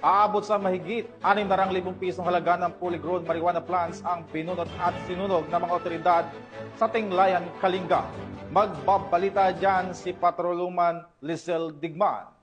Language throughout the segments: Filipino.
Aabot sa mahigit 600,000 pisong halaga ng fully grown marijuana plants ang binunot at sinunog ng mga otoridad sa Tinglayan, Kalinga. Magbabalita dyan si Patroluman Lisel Digman.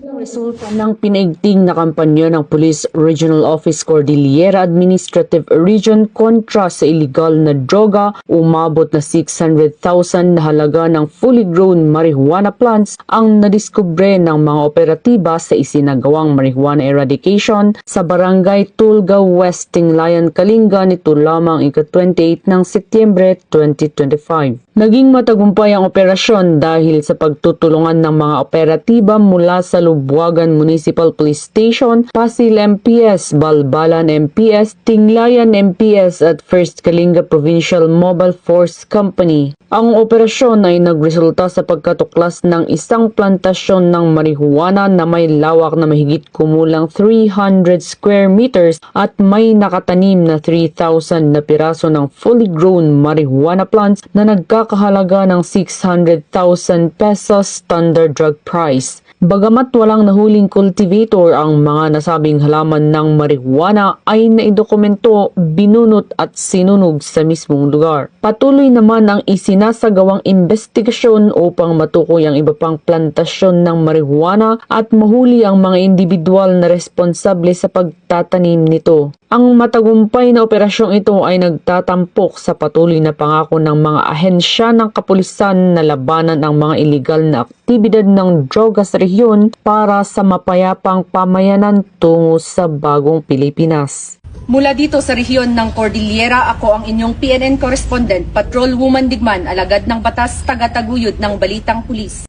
Resulta ng pinaigting na kampanya ng Police Regional Office Cordillera Administrative Region kontra sa illegal na droga, umabot na 600,000 na halaga ng fully grown marijuana plants ang nadiskubre ng mga operatiba sa isinagawang marijuana eradication sa Barangay Tulga West, Tinglayan, Kalinga nito lamang ika-28 ng Setyembre 2025. Naging matagumpay ang operasyon dahil sa pagtutulungan ng mga operatiba mula sa Lubuagan Municipal Police Station, Pasil MPS, Balbalan MPS, Tinglayan MPS at First Kalinga Provincial Mobile Force Company. Ang operasyon ay nagresulta sa pagkatuklas ng isang plantasyon ng marijuana na may lawak na mahigit kumulang 300 square meters at may nakatanim na 3,000 na piraso ng fully grown marijuana plants na nagkakahalaga ng 600,000 pesos standard drug price. Bagamat walang nahuling cultivator, ang mga nasabing halaman ng marijuana ay naidokumento, binunot at sinunog sa mismong lugar. Patuloy naman ang isinasagawang investigasyon upang matukoy ang iba pang plantasyon ng marijuana at mahuli ang mga individual na responsable sa pagtatanim nito. Ang matagumpay na operasyong ito ay nagtatampok sa patuloy na pangako ng mga ahensya ng kapulisan na labanan ang mga iligal na aktibidad ng droga sa rehiyon para sa mapayapang pamayanan tungo sa bagong Pilipinas. Mula dito sa rehiyon ng Cordillera, ako ang inyong PNN correspondent, Patrolwoman Digman, alagad ng batas, taga-taguyod ng Balitang Pulis.